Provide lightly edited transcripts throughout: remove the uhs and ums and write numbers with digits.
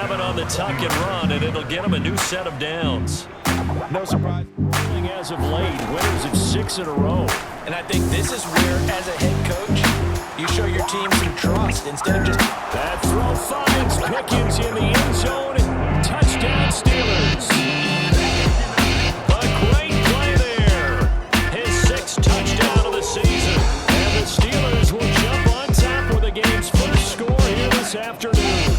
7 on the tuck and run, and it'll get them a new set of downs. No surprise. As of late, winners of 6 in a row. And I think this is where, as a head coach, you show your team some trust instead of just... That throw finds Pickens in the end zone. Touchdown Steelers. A great play there. His 6th touchdown of the season. And the Steelers will jump on top with the game's first score here this afternoon.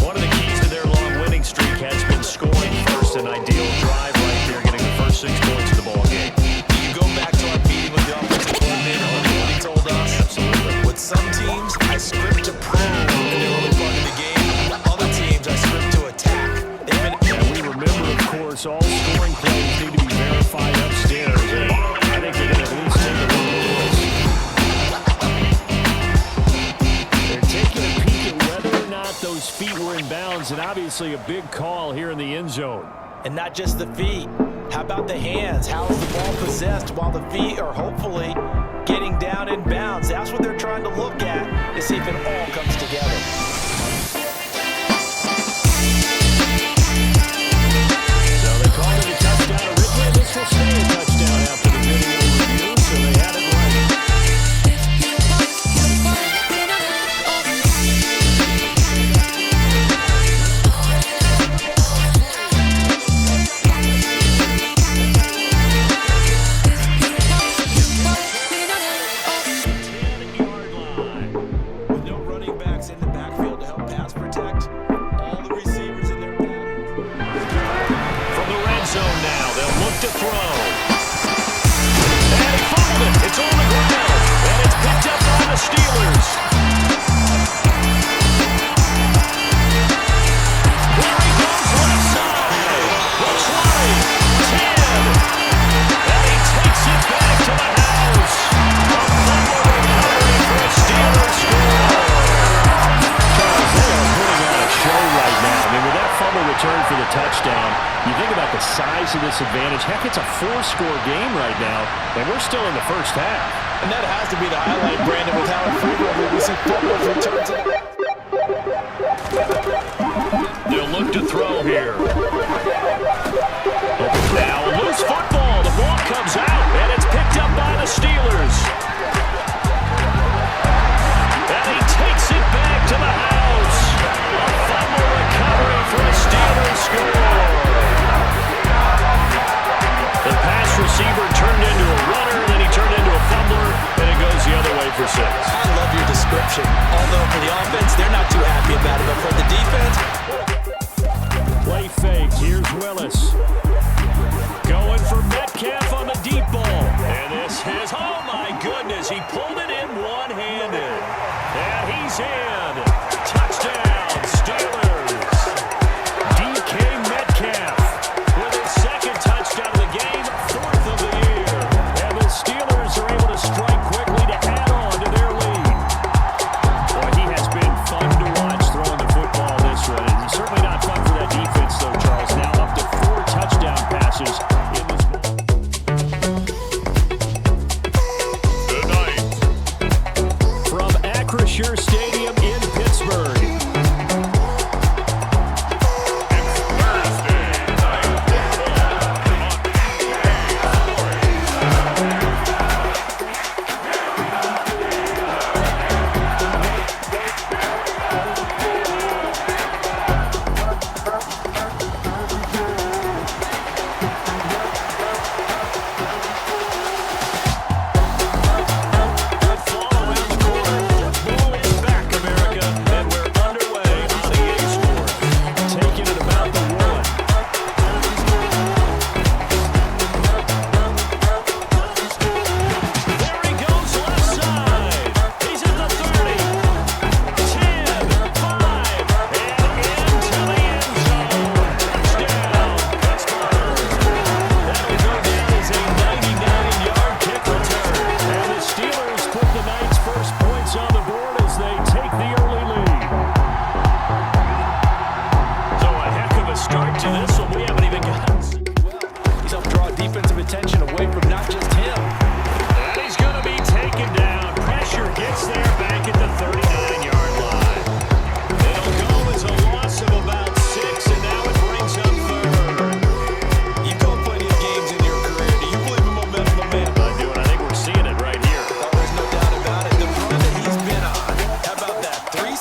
One of the keys to their long winning streak has been scoring first. An ideal drive right there, getting the first 6 points of the ball game. You go back to our meeting with the offensive coordinator on what he told us. Absolutely. With some teams, I script to prove in the early part of the game. Other teams, I script to attack. And we remember, of course, all scoring plays need to be verified upstairs. And I think they're going to at least take a look at this. They're taking a peek at whether or not those feet were in bounds, and obviously a big call here in the end zone. And not just the feet. How about the hands? How is the ball possessed while the feet are hopefully getting down in bounds? That's what they're trying to look at to see if it all comes together. So they called it a touchdown originally. This will stay a touchdown after the video review, so they had it right. With no running backs in the backfield to help pass protect, all the receivers in their back. From the red zone now, they'll look to throw. And he fumbled it. It's on the ground. And it's picked up by the Steelers. Here he goes left side. Looks like 10. And he takes it back to the house. A fumble recovery for a Steelers score. Charles, they are putting on a show right now. I mean, with that fumble return for the touchdown, you think about the size of this advantage. Heck, it's a 4-score game right now, and we're still in the first half. And that has to be the highlight, Brandon, with how frequently we see fumbles returns. They'll look to throw here. Now a loose football. The ball comes out, and it's picked up by the Steelers. And he takes it back to the house. A fumble recovery for a Steelers score. The pass receiver turned into a runner, then he turned into a fumbler, and it goes the other way for 6. I love your description. Although for the offense, they're not too happy about it, but for the defense... Play fake. Here's Willis. Going for Metcalf on the deep ball. And this is, oh my goodness, he pulled it in one-handed. And he's in. Touchdown, Steelers. DK Metcalf with his 2nd touchdown of the game, 4th of the year. And the Steelers are able to strike quickly to add on to their lead. Boy, he has been fun to watch throwing the football this one. And certainly not fun for that defense, though, Charles. Now up to 4 touchdown passes in this ball. From Acrisure Stadium in Pittsburgh. Good follow around the corner. Ball is back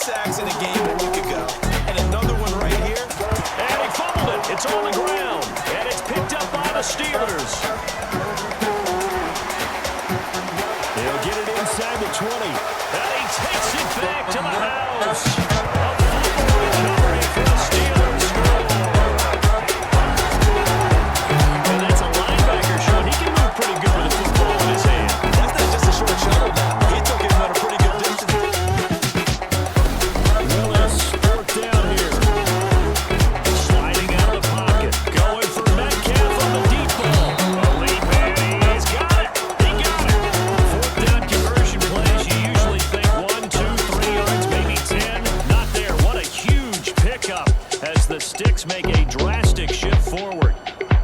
sacks in a game a week ago. And another one right here. And he fumbled it. It's on the ground. And it's picked up by the Steelers. He'll get it inside the 20. And he takes it back to the house. A fumble recovery for the Steelers. And that's a linebacker shot. He can move pretty good with a football in his hand. That's not just a short shuttle. He took him at a pretty good distance. Willis, fourth down here. Sliding out of the pocket. Going for Metcalf on the deep ball. A lead man. He's got it. He got it. Fourth down conversion plays. You usually think 1, 2, 3 yards, maybe 10. Not there. What a huge pickup as the Sticks make a drastic shift forward.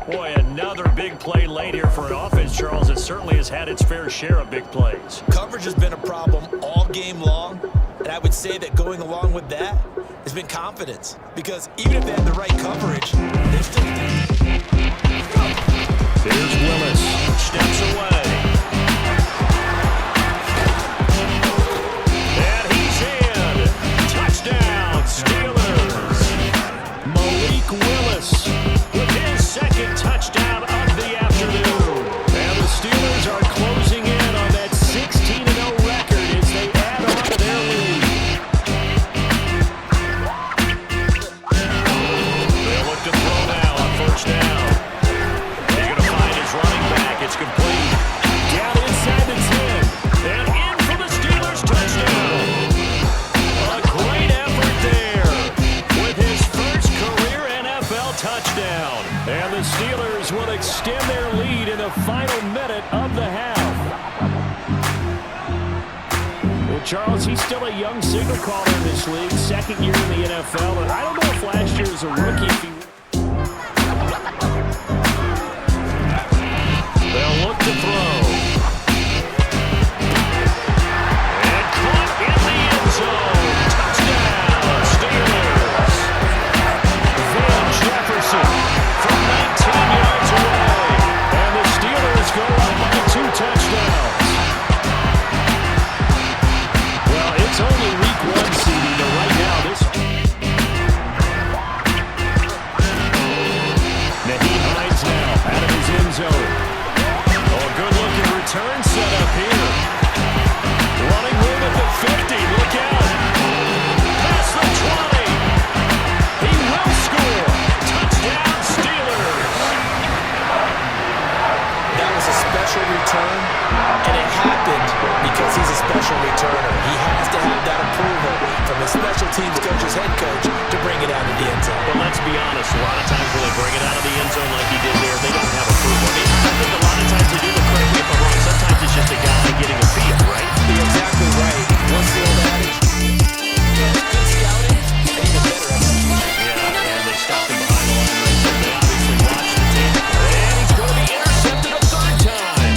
Boy, another big play late here for an offense, Charles. It certainly has had its fair share of big plays. Coverage has been a problem all game long. And I would say that going along with that has been confidence. Because even if they have the right coverage, they're still... Here's Willis. Steps away. And he's in. Touchdown, Steelers. Malik Willis with his second touchdown of the afternoon. And the Steelers are closing in on that 16-0 record as they add on to their lead. They'll look to throw now on first down. He's going to find his running back. It's complete. Down inside the 10. And in for the Steelers touchdown. A great effort there with his first career NFL touchdown. And the Steelers will extend their lead in the final minute of the half. Well, Charles, he's still a young signal caller in this league. Second year in the NFL. And I don't know if last year as a rookie, if he... They'll look to throw. And caught in the end zone. Touchdown, Steelers. Van Jefferson from 19 yards away. And the Steelers go up by 2 touchdowns. Well, it's only week 1, CD, but right now this... Naheem Hines now out of his end zone. Oh, good-looking return set up here. Running room at the 50. Look out. Past the 20. He will score. Touchdown, Steelers. That was a special return, and it happened because he's a special returner. He has to have that approval from his special teams coach's head coach to bring it out of the end zone. But let's be honest, a lot of times when they bring it out of the end zone like he did there, they don't have approval. I mean, I think a lot of times they do, but correct me if I'm wrong, sometimes it's just a guy getting a feel, right? You're exactly right. What's the old adage? Good scouting and even better execution. Yeah, and they stopped him behind the line right there. They obviously watched the tape. And he's going to be intercepted a third time.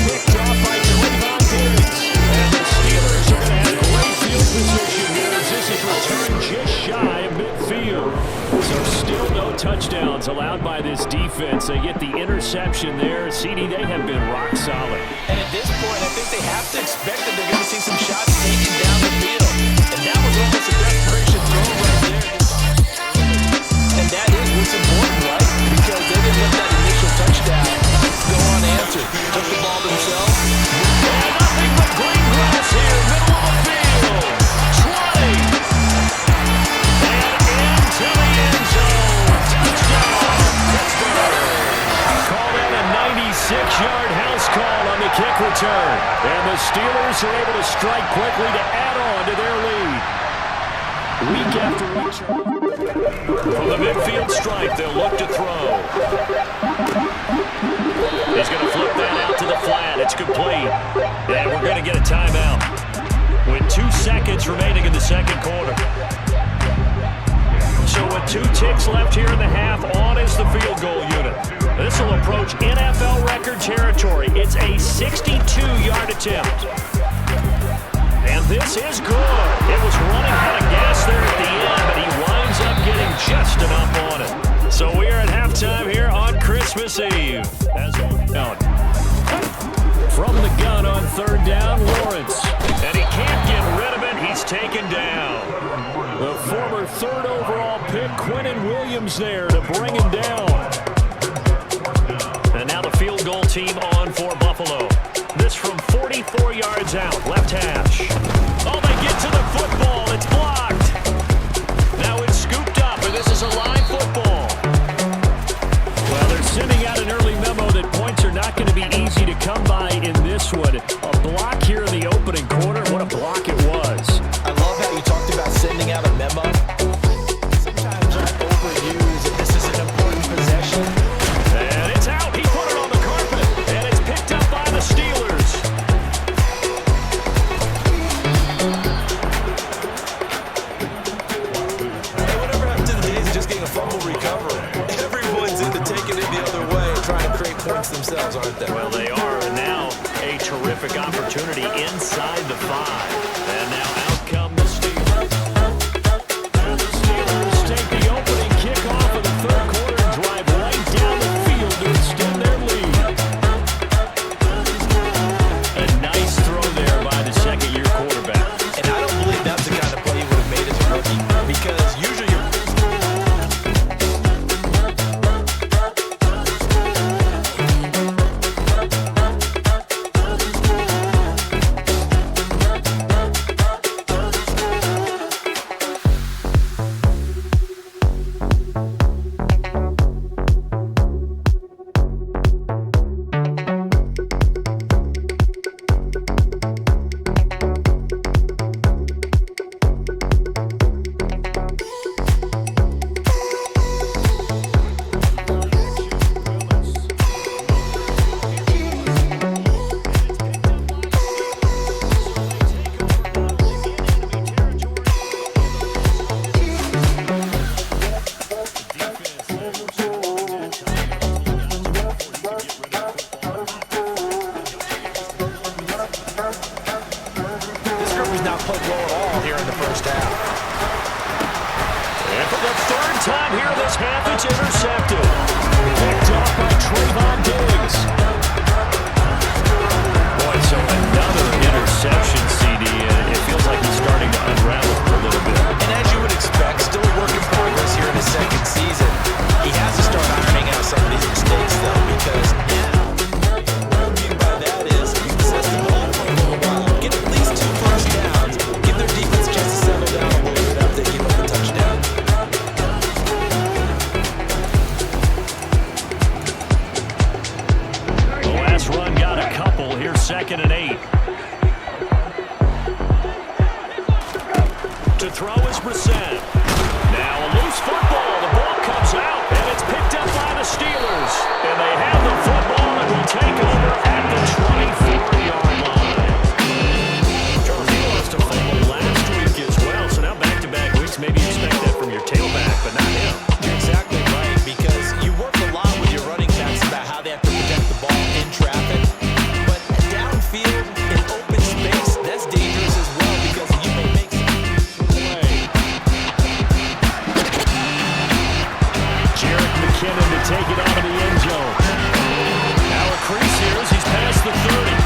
Picked off by Trayvon Diggs. And the Steelers are going to have great field position here as this is returned just shy of midfield. So still no touchdowns allowed by this defense. They get the interception there. CD, they have been rock solid. And at this point, I think they have to expect that they're going to see some shots taken down the field. And that was almost a desperation throw right there. And that is what's important, right? Because they didn't let that initial touchdown go unanswered. Took the ball themselves. And nothing but green grass here, middle of the field. 20. And into the end zone. Touchdown. Call that a 96-yard house call on the kick return. And the Steelers are able to strike quickly to add on to their lead. Week after week. From the midfield stripe, they'll look to throw. He's going to flip that out to the flat. It's complete. And we're going to get a timeout with 2 seconds remaining in the second quarter. So with 2 ticks left here in the half, on is the field goal unit. This will approach NFL record territory. It's a 62-yard attempt. And this is good. It was running out of gas there at the end, but he winds up getting just enough on it. So we are at halftime here on Christmas Eve. As known. From the gun on third down, Lawrence. And he can't get rid of it. He's taken down. The former third overall pick, Quinnen Williams, there to bring him down. And now the field goal team on for Buffalo. This from 44 yards out, left hash. Oh, they get to the football. It's blocked. Now it's scooped up, and this is a live football. Well, they're sending out an early memo that points are not going to be easy to come by in this one. A block here in the opening quarter. What a block it was. I love how you talked about sending out a memo. Sometimes I overuse it. This is an important possession. And it's out. He put it on the carpet, and it's picked up by the Steelers. Hey, whatever happened to the days of just getting a fumble recovery? Everyone's into taking it the other way, trying to create points themselves, aren't they? Well, they are, and now a terrific opportunity inside the 5. And now out come the Steelers. And the Steelers take the opening kickoff of the third quarter and drive right down the field to extend their lead. A nice throw there by the second-year quarterback. And I don't believe that's the kind of play you would have made as a rookie, because usually you're... not played well at all here in the first half. And for the third time here this half, it's intercepted. Picked off by Trayvon Diggs. Boy, so another interception, CD. It feels like he's starting to unravel for a little bit. And as you would expect, still a work in progress here in his second season. He has to start ironing out some of these mistakes, though, because now, what I mean by that is you possess the ball for a little while, get at least 2 first downs, give their defense a chance to settle down a little bit after they give up the touchdown. The last run got a couple. Here's 2nd and 8. To throw is Brissett. Now a loose football. The ball comes out, and it's picked up by the Steelers. And they have the football and will take over at the 24-yard line. Charles, he lost a fumble last week as well, so now back-to-back weeks, maybe you expect that from your tailback, but not him. You're exactly right, because you work a lot with your running backs about how they have to protect the ball in traffic. But downfield, in open space, that's dangerous as well, because you may make Jarek McKinnon to take it out of the end zone. Now a crease here as he's past the 30.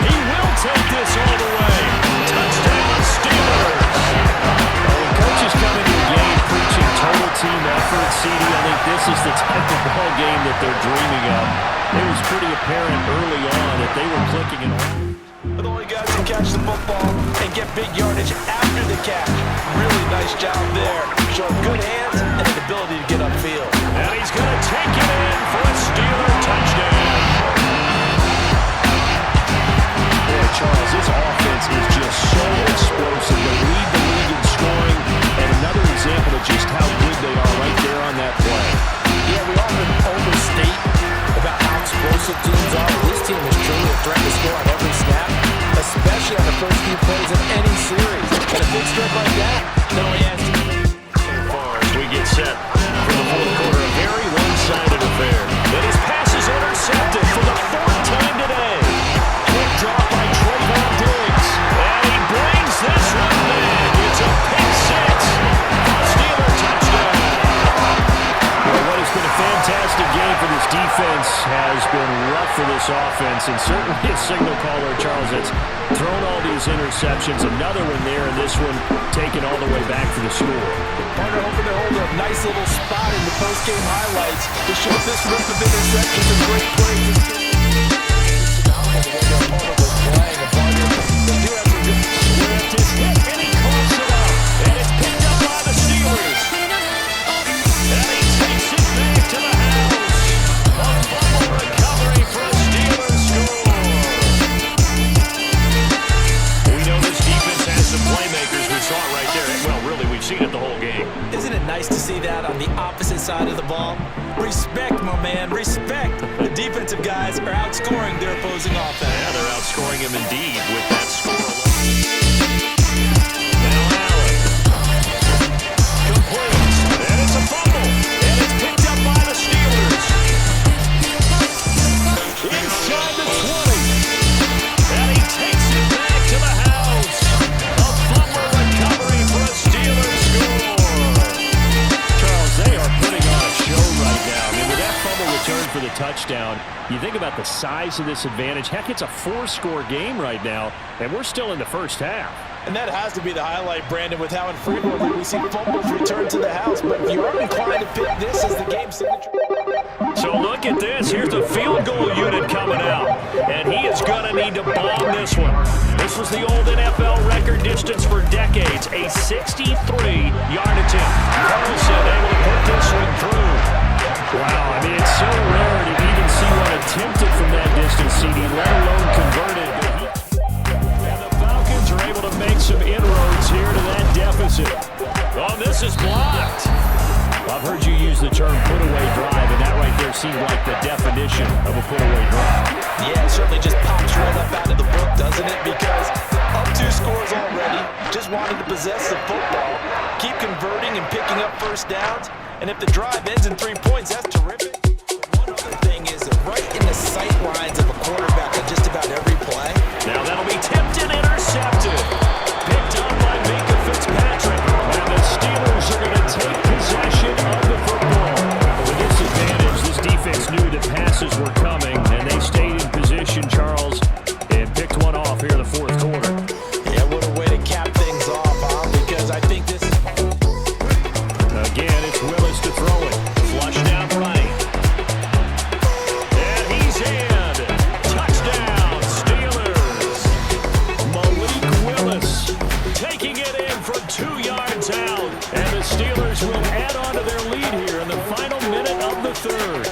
He will take this all the way. Touchdown Steelers. Well, when coaches come into a game preaching total team effort, CD, I think this is the type of ball game that they're dreaming of. It was pretty apparent early on that they were clicking and with all you guys to catch the football and get big yardage after the catch. Really nice job there. Showing good hands and an ability to get upfield. And he's going to take it in for a Steeler touchdown. Boy, Charles, this offense is just so explosive. They lead the league in scoring, and another example of just how good they are right there on that play. Yeah, we often overstate about how explosive teams are. This team is truly a threat to score on every snap, especially on the first few plays of any series. And a big strip like that, no answer. So far as we get set for the fourth quarter, a very one-sided affair. But his pass is intercepted for the 4th time today. Picked off by Trayvon Diggs. And he brings this one back. It's a pick 6. Steeler touchdown. Well, what has been a fantastic game for this defense has been rough for this offense, and certainly a signal caller, Charles, that's thrown all these interceptions. Another one there, and this one taken all the way back for the score. Partner hoping to hold a nice little spot in the post-game highlights to show this rip of interceptions and great plays. Swift is hit, and he coughs it up, and it's picked up by the Steelers. And he takes it back to the house. A fumble recovery for a Steelers score. We know this defense has some playmakers. We saw it right there. Well, really, we've seen it the whole game. Isn't it nice to see that on the opposite side of the ball? Respect, my man, respect. The defensive guys are outscoring their opposing offense. Yeah, they're outscoring him indeed with that score alone. Now Allen completes, and it's a fumble, and it's picked up by the Steelers. Inside the 20, and he takes it back to the house. A fumble recovery for a Steelers score. Charles, they are putting on a show right now. I mean, with that fumble return for the touchdown, you think about the size of this advantage. Heck, it's a 4-score game right now, and we're still in the first half. And that has to be the highlight, Brandon, with how infrequently we see fumbles return to the house. But if you are inclined to pick this as the game signature. So look at this. Here's the field goal unit coming out, and he is going to need to bomb this one. This was the old NFL record distance for decades, a 63-yard attempt. Carlson able to put this one through. Wow, I mean, it's so rare to even see one attempted from that distance, CD, let alone converted. And the Falcons are able to make some inroads here to that deficit. Oh, this is blocked. I've heard you use the term put-away drive, and that right there seemed like the definition of a put-away drive. Yeah, it certainly just pops right up out of the book, doesn't it? Because up 2 scores already, just wanting to possess the football, keep converting and picking up first downs, and if the drive ends in 3 points, that's terrific. One other thing is that right in the sight lines of a quarterback on just about every play. Now that'll be tipped and intercepted. Picked up by Minka Fitzpatrick. And the Steelers are going to take possession of the football. With this advantage, this defense knew that passes were coming, and they stayed in position, Charles, and picked one off here in the fourth quarter. Yeah, what a way to cap things off, huh? Because I think this... Again, it's Willis to throw it. Flush down right. And he's in. Touchdown, Steelers. Malik Willis taking it in from 2 yards out. And the Steelers will add on to their lead here in the final minute of the third.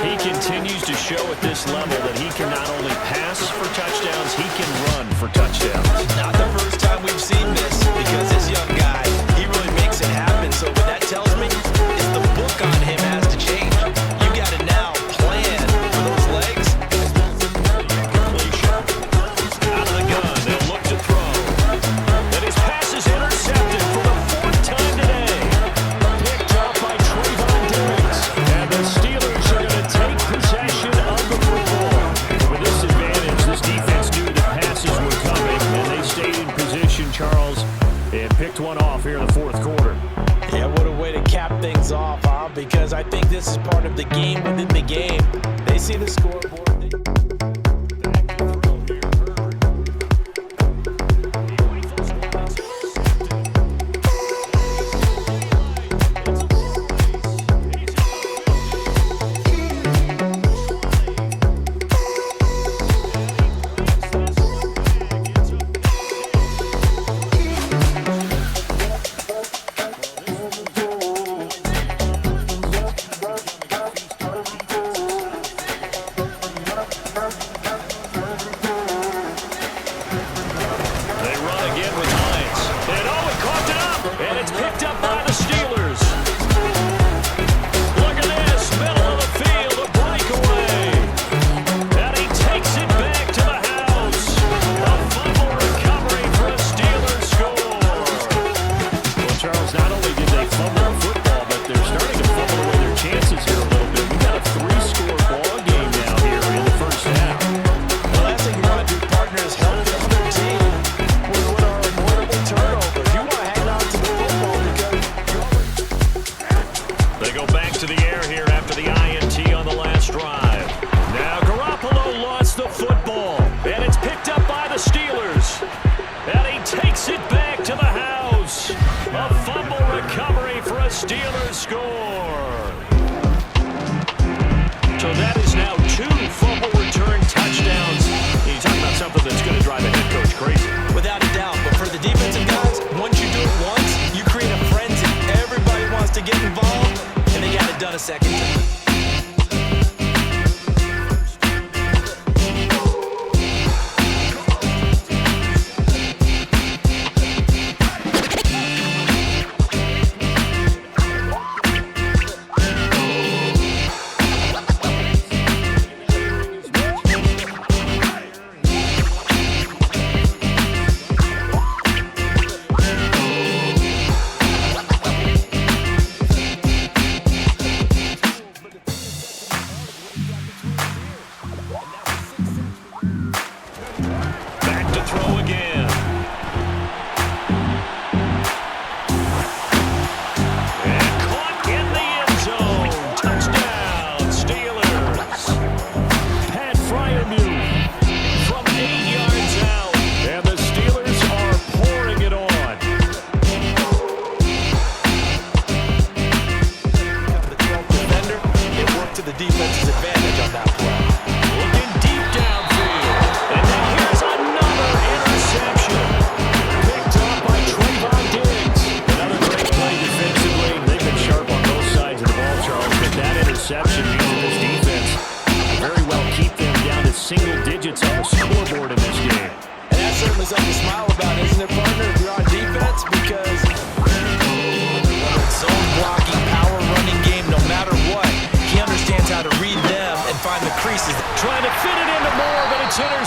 He continues to show at this level that he can not only pass for touchdowns, he can run for touchdowns. Not the first time we've seen this, because this young guy, he really makes it happen. So what that tells me is the book on him has to change. You got to now plan for those legs. Completion. Out of the gun, they'll look to throw. Then his pass is intercepted for the 4th time today. Picked up by Trayvon Diggs. And the Steelers are going to take possession of the football. With this advantage, this defense knew the passes were coming, and they stayed in position, Charles, and picked one off here in the fourth quarter. Yeah, what a way to cap things off, huh? Because I think this is part of the game within the game. They see the scoreboard. So that is now 2 fumble return touchdowns. You're talking about something that's going to drive a head coach crazy. Without a doubt. But for the defensive guys, once you do it once, you create a frenzy. Everybody wants to get involved, and they got it done a second time.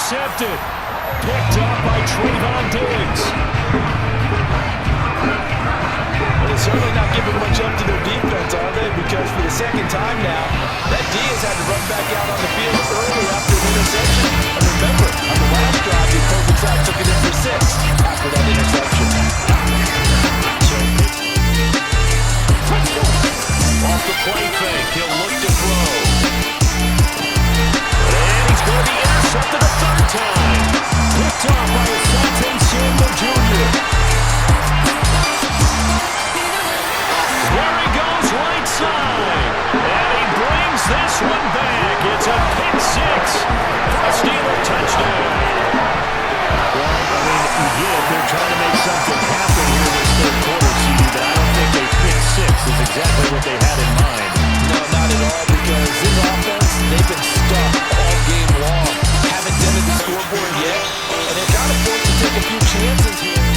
Intercepted. Picked up by Trayvon Diggs. Well, they're certainly not giving much up to their defense, are they? Because for the second time now, that Diaz had to run back out on the field early after an interception. And remember, on the last drive, the opposing side took it in for 6 after that interception. Off the play fake, he'll look to throw. And he's going to be intercepted a third time. Picked off by Asante Samuel Jr. There he goes right side. And he brings this one back. It's a pick 6. A Steeler touchdown. Well, I mean, again, they're trying to make something happen here this third quarter, CD, but I don't think a pick 6 is exactly what they had in mind. No, not at all, because this offense, they've been stuck all game long. Haven't dented the scoreboard yet, and they're kind of forced to take a few chances here.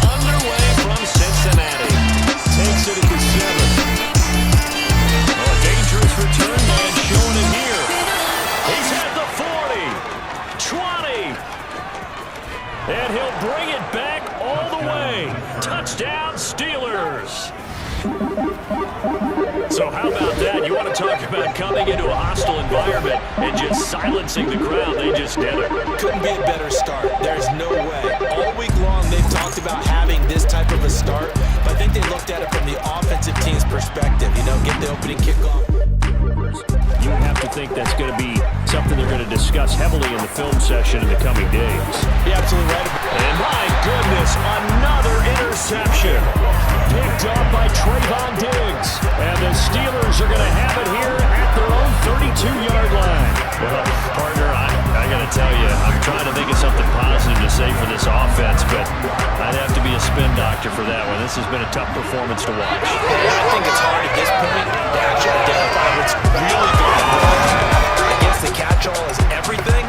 Underway from Cincinnati. Takes it at the 7. Oh, a dangerous return man showing it here. He's at the 40, 20, and he'll bring it back all the way. Touchdown, Steelers. So how about that? You want to talk about coming into a hostile environment and just silencing the crowd. They just did it. Couldn't be a better start. There's no way. All week long, they've talked about having this type of a start, but I think they looked at it from the offensive team's perspective. You know, get the opening kickoff. You have to think that's going to be something they're going to discuss heavily in the film session in the coming days. You're absolutely right. And my goodness, another interception. Picked up by Trayvon Diggs. And the Steelers are going to have it here at their own 32-yard line. Well, partner, I got to tell you, I'm trying to think of something positive to say for this offense, but I'd have to be a spin doctor for that one. This has been a tough performance to watch. I think it's hard at this point to actually identify what's really going on. I guess the catch-all is everything.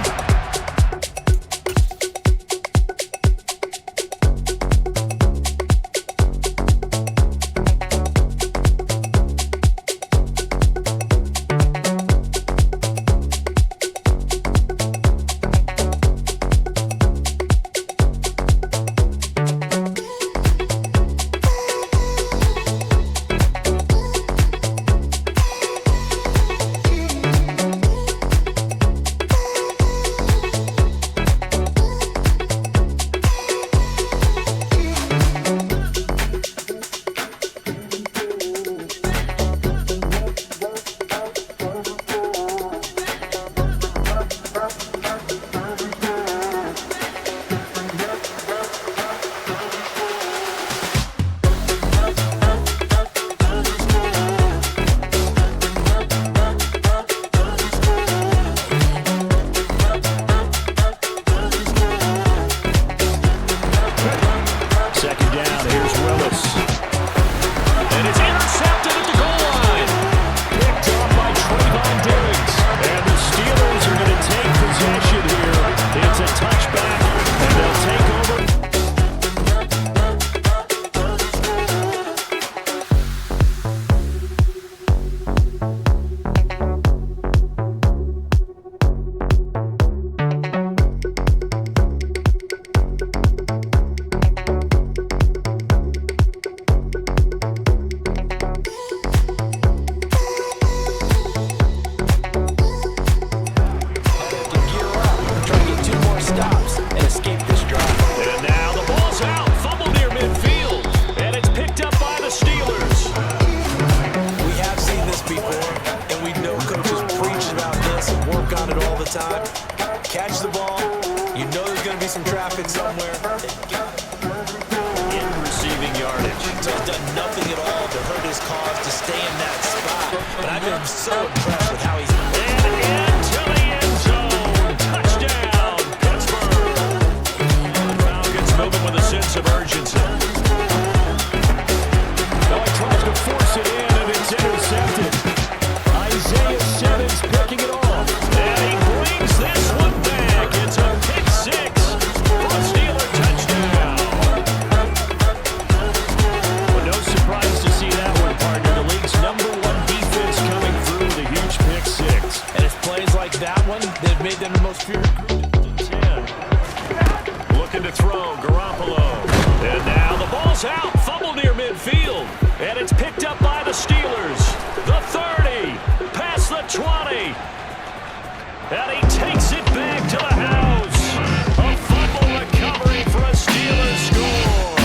time. Catch the ball. You know there's going to be some traffic somewhere. In receiving yardage. So he's done nothing at all to hurt his cause to stay in that spot. But I've been so impressed with how he's... Into the end zone. Touchdown, Pittsburgh. Falcons moving with a sense of urgency. Now he tries to force it in, and it's intercepted. Isaiah Simmons picking it off. And he brings this one back. It's a pick six for a Steeler touchdown. Well, no surprise to see that one, partner. The league's #1 defense coming through with a huge pick six. And it's plays like that one that have made them the most feared. 10. Looking to throw, Garoppolo. And now the ball's out. Fumble near midfield. And it's picked up by the Steelers. The 30. Past the 20. And he takes it back to the house. A fumble recovery for a Steelers score.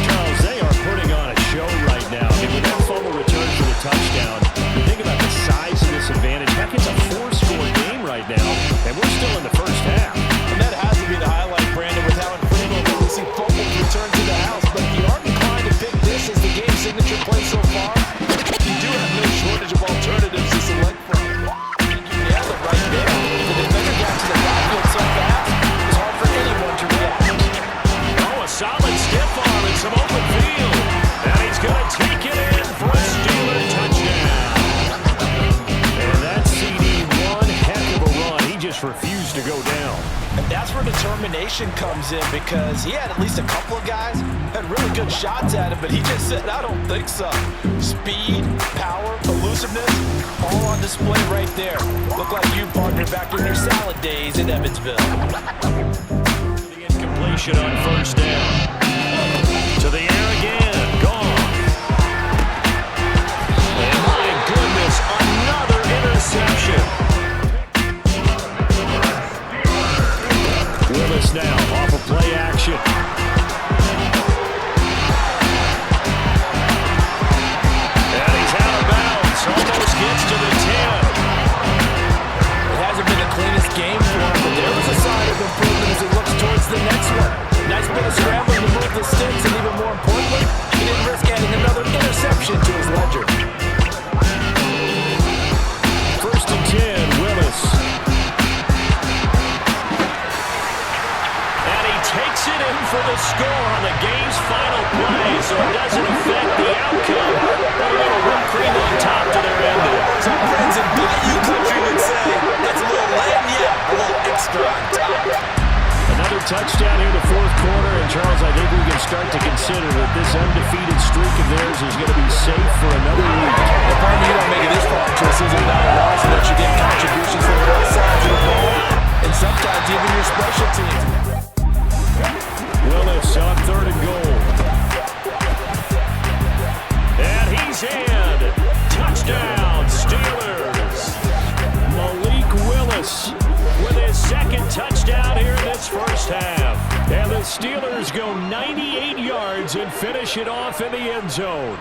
Charles, they are putting on a show right now. I mean, with that fumble return for the touchdown, you think about the size of this advantage. Heck, it's a 4-score game right now, and we're still in the first half. And that has to be the highlight, Brandon, with how infrequently we see fumbles return to the house. But if you aren't inclined to pick this as the game's signature play so far, you do have no shortage of alternatives to select from. You nailed it right there. The defender got to the backfield so fast, it was hard for anyone to react. Oh, a solid stiff arm and some open field. And he's going to take it in for a Steeler touchdown. And that CD, one heck of a run. He just refused to go down. And that's where determination comes in, because he had at least a couple of guys had really good shots at him, but he just said, I don't think so. Speed, power, elusiveness, all on display right there. Look like you, partner, back in your salad days in Evansville. The incompletion on first down. To the air again. Gone. And my goodness, another interception. Willis now off of play action. And he's out of bounds. Almost gets to the 10. It hasn't been the cleanest game for him, but there was a sign of improvement as he looks towards the next one. Nice bit of scrambling to move the sticks, and even more importantly, he didn't risk adding another interception to his ledger. First and 10, Willis. And he takes it in for the score on the game's final play, so it doesn't affect the outcome. But a little whipped cream on top to their ending. Some friends in Bayou country would say, that's a little lame, yeah, a little extra on top. Another touchdown here in the fourth quarter, and Charles, I think we can start to consider that this undefeated streak of theirs is going to be safe for another week. If I you don't make it this far to a season without a loss, and that you get contributions from both sides of the ball, and sometimes even your special teams. Willis on third and goal. And he's in. Touchdown, Steelers. Malik Willis with his second touchdown here in this first half. And the Steelers go 98 yards and finish it off in the end zone.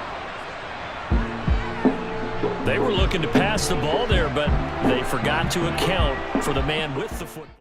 They were looking to pass the ball there, but they forgot to account for the man with the football.